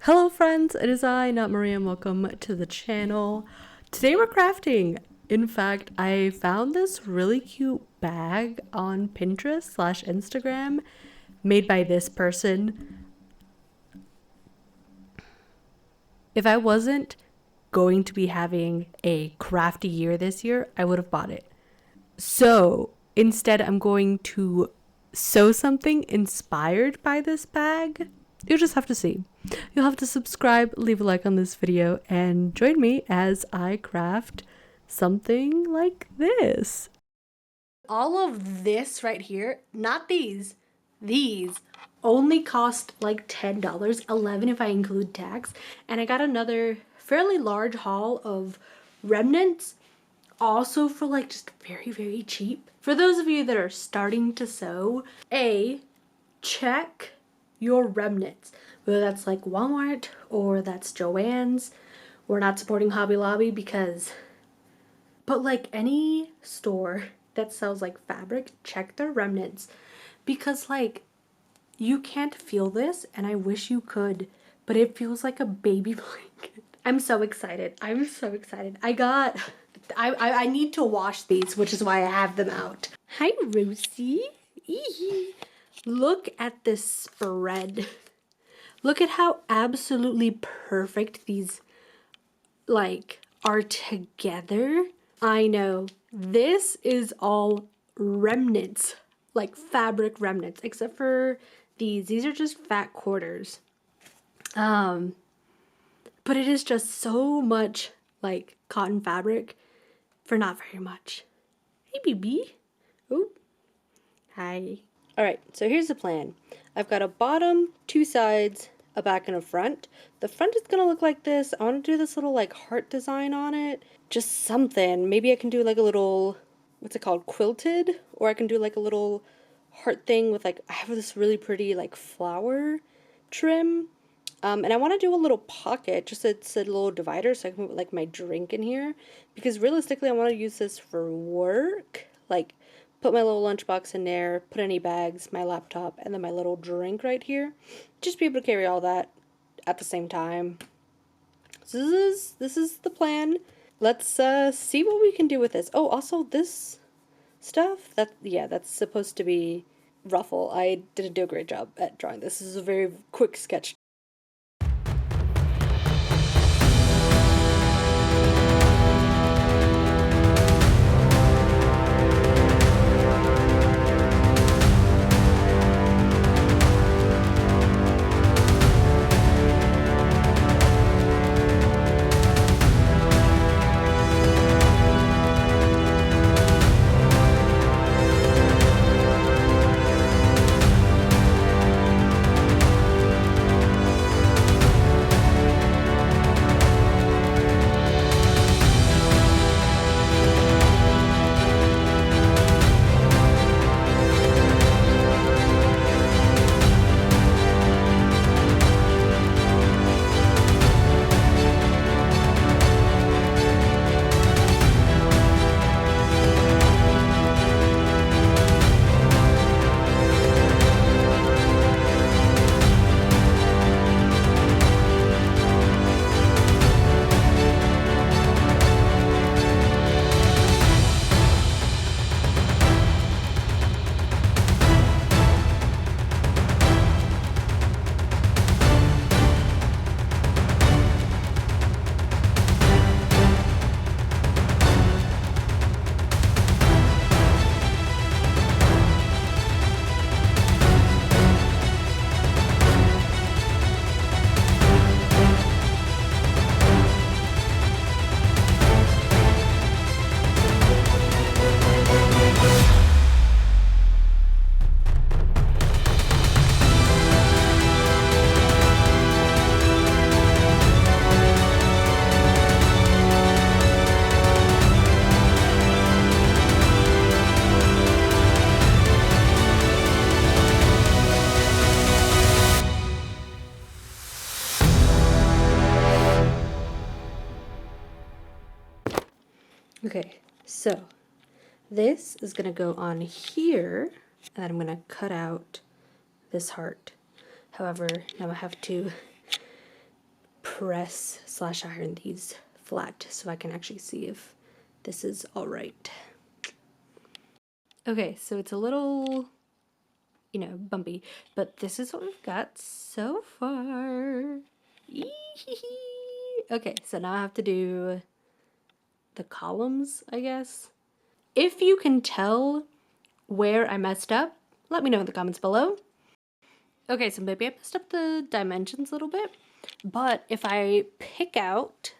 Hello friends, it is I, not Maria, and welcome to the channel. Today we're crafting. In fact, I found this really cute bag on Pinterest / Instagram made by this person. If I wasn't going to be having a crafty year this year, I would have bought it. So instead, I'm going to sew something inspired by this bag. You'll just have to see. You'll have to subscribe, leave a like on this video, and join me as I craft something like this. All of this right here, not these only cost like $10, $11 if I include tax. And I got another fairly large haul of remnants also for like just very, very cheap. For those of you that are starting to sew, check your remnants, whether that's like Walmart or that's Joann's. We're not supporting Hobby Lobby but like any store that sells like fabric, check their remnants, because like you can't feel this and I wish you could, but it feels like a baby blanket. I'm so excited. I need to wash these, which is why I have them out. Hi, Rosie. Look at this spread. Look at how absolutely perfect these like are together. I know this is all remnants, like fabric remnants, except for these are just fat quarters. But it is just so much like cotton fabric for not very much. Hey, baby. Oh, hi. All right, so here's the plan. I've got a bottom, two sides, a back, and a front. The front is gonna look like this. I want to do this little like heart design on it. Just something. Maybe I can do like a little, what's it called, quilted? Or I can do like a little heart thing with like, I have this really pretty like flower trim. And I want to do a little pocket, just it's a little divider so I can put like my drink in here. Because realistically, I want to use this for work. Like, put my little lunchbox in there, put any bags, my laptop, and then my little drink right here. Just be able to carry all that at the same time. So this is the plan. Let's see what we can do with this. Oh, also this stuff, that's supposed to be ruffle. I didn't do a great job at drawing this. This is a very quick sketch. Okay, so this is gonna go on here, and I'm gonna cut out this heart. However, now I have to press slash iron these flat so I can actually see if this is all right. Okay, so it's a little, you know, bumpy, but this is what we've got so far. Okay, so now I have to do the columns, I guess. If you can tell where I messed up, let me know in the comments below. Okay, so maybe I messed up the dimensions a little bit, but if I pick out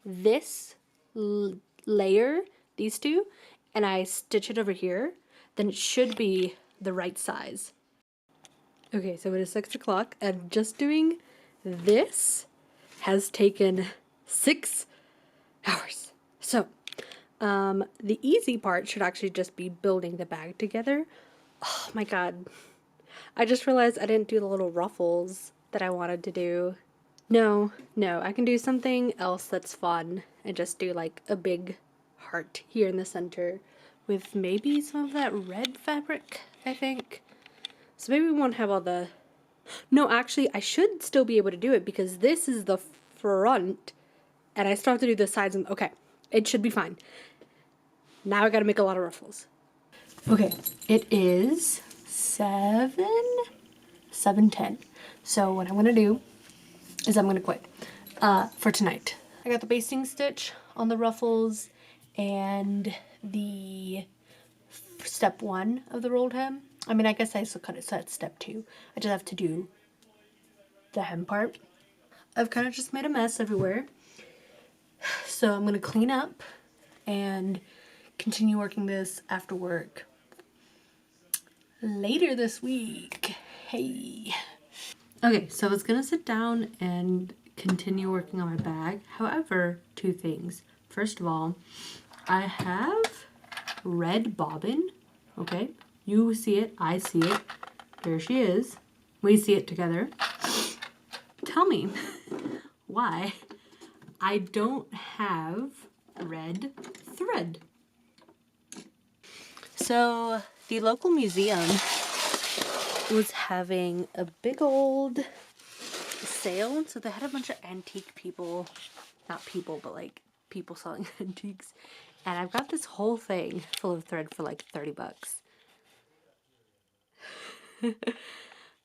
this layer, these two, and I stitch it over here, then it should be the right size. Okay, so it is 6 o'clock, and just doing this has taken 6 hours. So, the easy part should actually just be building the bag together. Oh my god. I just realized I didn't do the little ruffles that I wanted to do. No, I can do something else that's fun and just do like a big heart here in the center with maybe some of that red fabric, I think. So maybe we won't have all the... No, actually, I should still be able to do it because this is the front and I still have to do the sides. And okay, it should be fine. Now I gotta make a lot of ruffles. Okay, it is 7:10. So what I'm gonna do is I'm gonna quit for tonight. I got the basting stitch on the ruffles and the step 1 of the rolled hem. I mean, I guess I still cut it so that's step 2. I just have to do the hem part. I've kind of just made a mess everywhere. So I'm gonna clean up and continue working this after work later this week. Hey. Okay, so I was gonna sit down and continue working on my bag. However, 2 things. First of all, I have red bobbin. Okay, you see it, I see it. There she is. We see it together. Tell me why I don't have red thread. So the local museum was having a big old sale. So they had a bunch of antique people, not people, but like people selling antiques. And I've got this whole thing full of thread for like 30 bucks.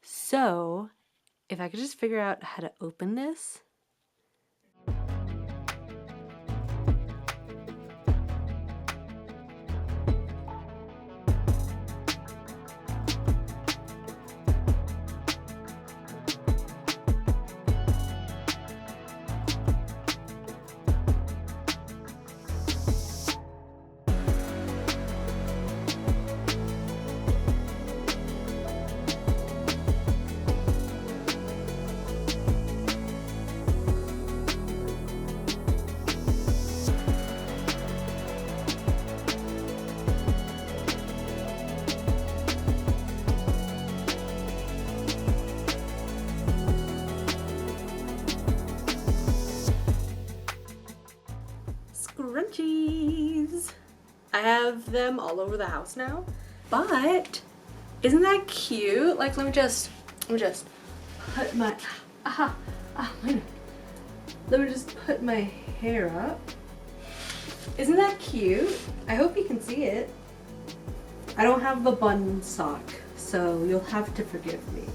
So if I could just figure out how to open this. Scrunchies. I have them all over the house now, but isn't that cute? Like, let me just put my let me just put my hair up. Isn't that cute? I hope you can see it. I don't have the bun sock, so you'll have to forgive me.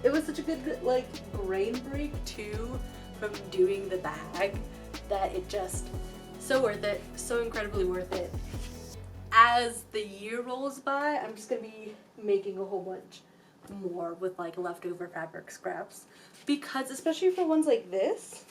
It was such a good, like, brain break too from doing the bag that it just, so worth it, so incredibly worth it. As the year rolls by, I'm just gonna be making a whole bunch more with like leftover fabric scraps, because especially for ones like this,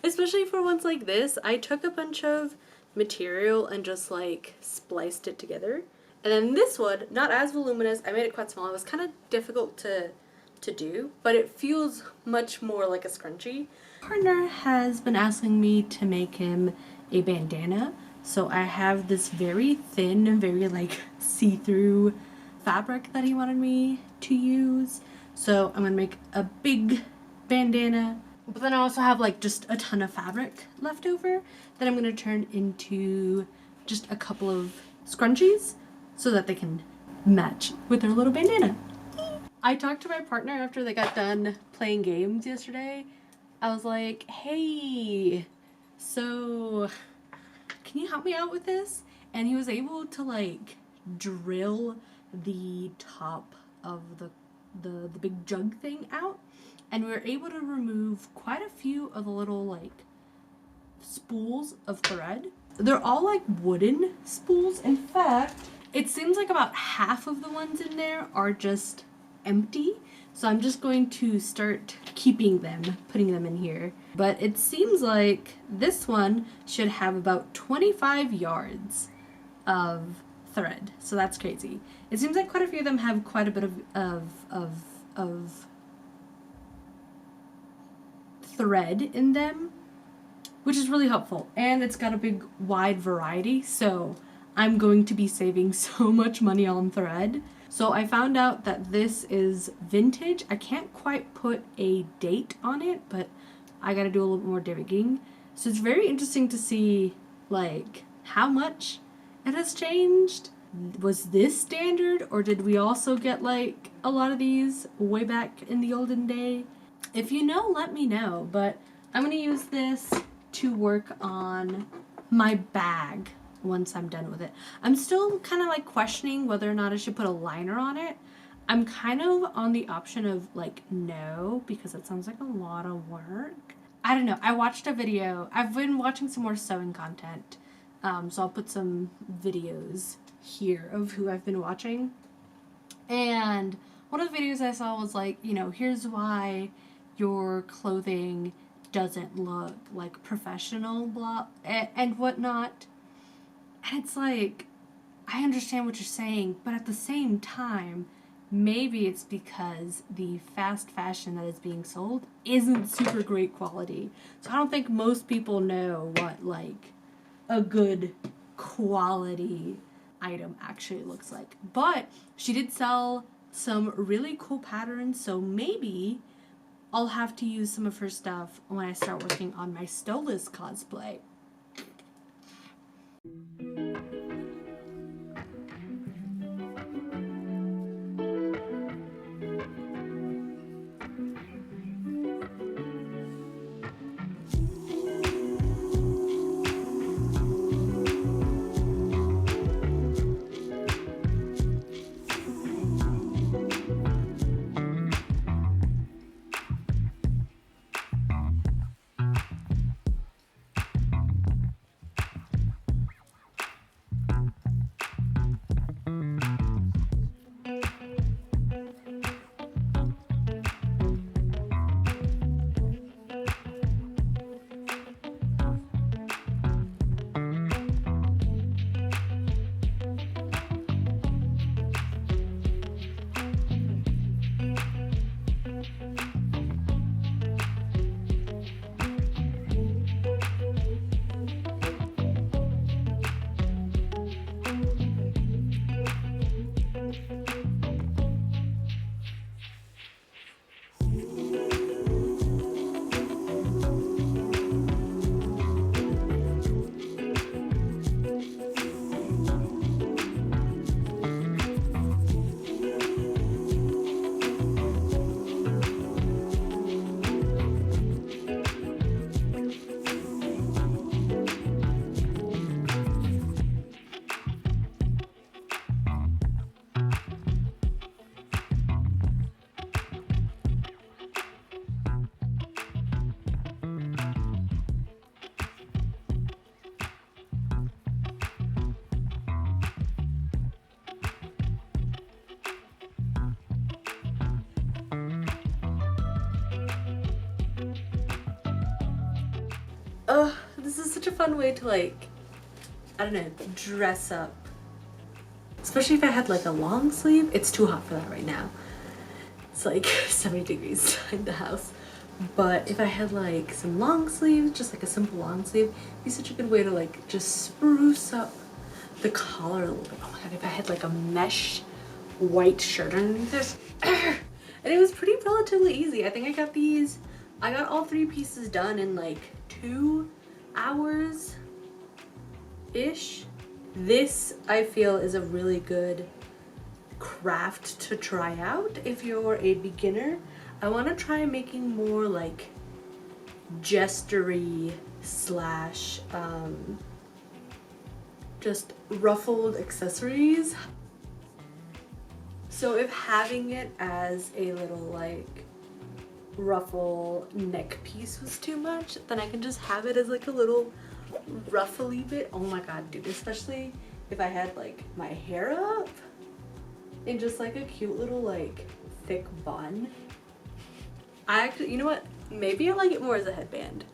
especially for ones like this, I took a bunch of material and just like spliced it together. And then this one, not as voluminous, I made it quite small. It was kind of difficult to do, but it feels much more like a scrunchie. My partner has been asking me to make him a bandana, so I have this very thin and very like see-through fabric that he wanted me to use. So I'm gonna make a big bandana, but then I also have like just a ton of fabric left over that I'm gonna turn into just a couple of scrunchies so that they can match with her little bandana. I talked to my partner after they got done playing games yesterday. I was like, hey, so can you help me out with this? And he was able to like drill the top of the big jug thing out, and we were able to remove quite a few of the little like spools of thread. They're all like wooden spools. In fact, it seems like about half of the ones in there are just empty. So I'm just going to start keeping them, putting them in here. But it seems like this one should have about 25 yards of thread. So that's crazy. It seems like quite a few of them have quite a bit of thread in them, which is really helpful. And it's got a big wide variety, so I'm going to be saving so much money on thread. So I found out that this is vintage. I can't quite put a date on it, but I gotta do a little more digging. So it's very interesting to see like how much it has changed. Was this standard, or did we also get like a lot of these way back in the olden day? If you know, let me know. But I'm gonna use this to work on my bag once I'm done with it. I'm still kind of like questioning whether or not I should put a liner on it. I'm kind of on the option of like no, because it sounds like a lot of work. I don't know. I watched a video. I've been watching some more sewing content. So I'll put some videos here of who I've been watching. And one of the videos I saw was like, you know, here's why your clothing doesn't look like professional, blah, and whatnot. And it's like, I understand what you're saying, but at the same time, maybe it's because the fast fashion that is being sold isn't super great quality. So I don't think most people know what like a good quality item actually looks like. But she did sell some really cool patterns, so maybe I'll have to use some of her stuff when I start working on my Stolas cosplay. This is such a fun way to like, I don't know, dress up. Especially if I had like a long sleeve. It's too hot for that right now. It's like 70 degrees in the house. But if I had like some long sleeves, just like a simple long sleeve, it'd be such a good way to like just spruce up the collar a little bit. Oh my god, if I had like a mesh white shirt underneath this. And it was pretty relatively easy. I think I got all 3 pieces done in like 2 hours ish. This I feel is a really good craft to try out if you're a beginner. I want to try making more like jestery slash just ruffled accessories. So if having it as a little like ruffle neck piece was too much, then I can just have it as like a little ruffly bit. Oh my god, dude, especially if I had like my hair up in just like a cute little like thick bun. I actually, you know what, maybe I like it more as a headband.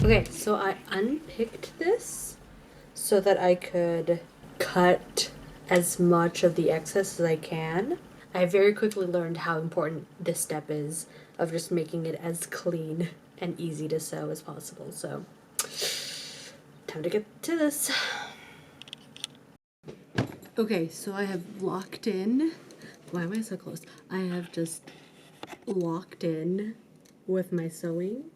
Okay, so I unpicked this so that I could cut as much of the excess as I can. I very quickly learned how important this step is of just making it as clean and easy to sew as possible. So, time to get to this. Okay, so I have locked in. Why am I so close? I have just locked in with my sewing.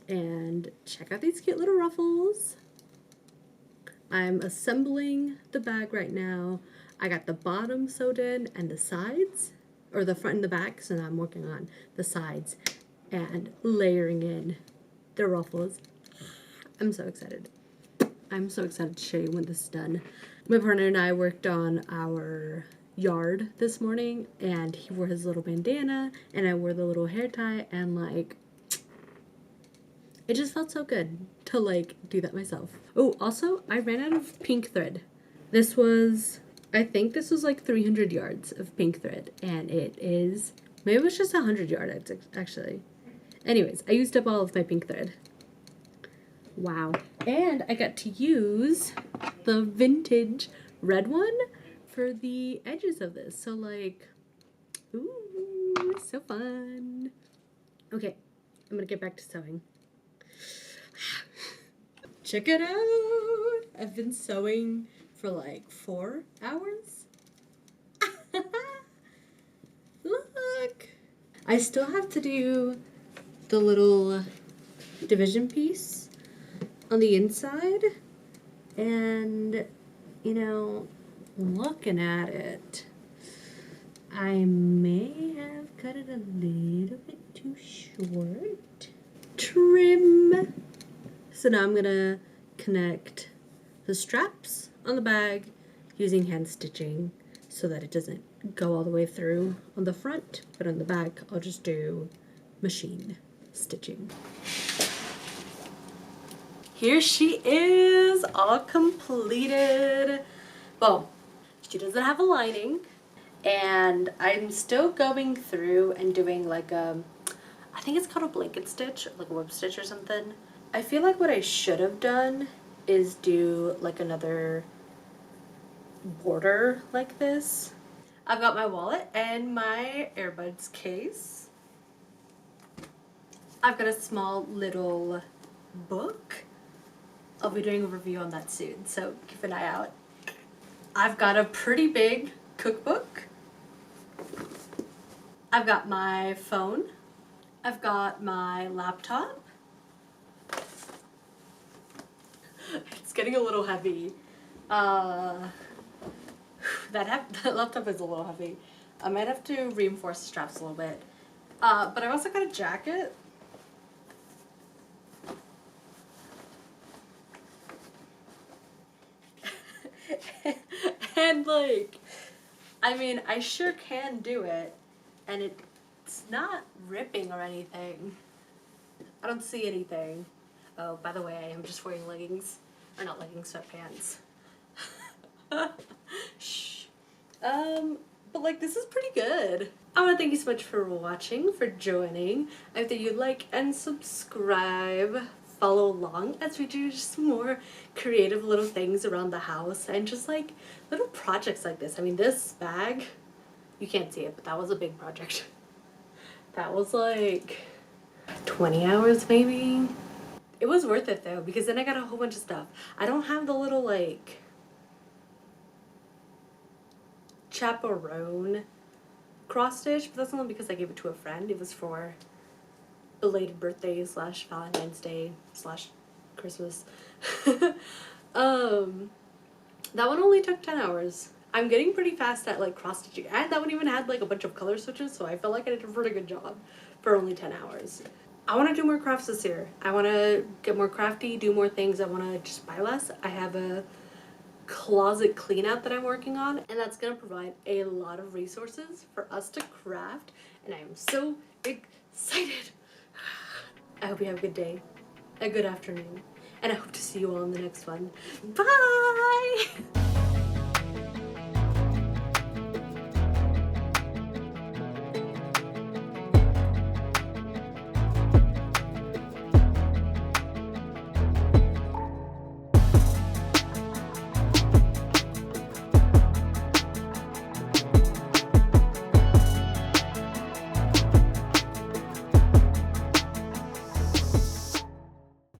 And check out these cute little ruffles. I'm assembling the bag right now. I got the bottom sewed in and the sides, or the front and the back, so now I'm working on the sides and layering in the ruffles. I'm so excited. I'm so excited to show you when this is done. My partner and I worked on our yard this morning, and he wore his little bandana and I wore the little hair tie, and like it just felt so good to like do that myself. Oh, also I ran out of pink thread. This was, I think this was like 300 yards of pink thread, and it is, maybe it was just 100 yards actually. Anyways, I used up all of my pink thread. Wow. And I got to use the vintage red one for the edges of this. So like, ooh, so fun. Okay, I'm gonna get back to sewing. Check it out. I've been sewing for like 4 hours. Look. I still have to do the little division piece on the inside, and you know, looking at it, I may have cut it a little bit too short. Trim. So now I'm gonna connect the straps on the bag using hand stitching so that it doesn't go all the way through on the front, but on the back I'll just do machine stitching. Here she is, all completed. Well, she doesn't have a lining, and I'm still going through and doing like a, I think it's called a blanket stitch, or like a web stitch or something. I feel like what I should have done is do like another border like this. I've got my wallet and my earbuds case. I've got a small little book. I'll be doing a review on that soon, so keep an eye out. I've got a pretty big cookbook. I've got my phone. I've got my laptop. It's getting a little heavy. That laptop is a little heavy. I might have to reinforce the straps a little bit. But I also got a jacket. And like, I mean, I sure can do it, and it's not ripping or anything. I don't see anything. Oh, by the way, I am just wearing leggings, or not leggings, sweatpants. Shh. But like, this is pretty good. I want to thank you so much for watching, for joining. I hope that you like and subscribe. Follow along as we do just more creative little things around the house and just like little projects like this. I mean, this bag, you can't see it, but that was a big project. That was like 20 hours maybe. It was worth it though, because then I got a whole bunch of stuff. I don't have the little like chaperone cross stitch, but that's only because I gave it to a friend. It was for belated birthday / Valentine's Day / Christmas. That one only took 10 hours. I'm getting pretty fast at like cross stitching, and that one even had like a bunch of color switches, so I felt like I did a pretty good job for only 10 hours. I want to do more crafts this year. I want to get more crafty, do more things. I want to just buy less. I have a closet clean out that I'm working on, and that's going to provide a lot of resources for us to craft, and I am so excited. I hope you have a good day, a good afternoon, and I hope to see you all in the next one. Bye!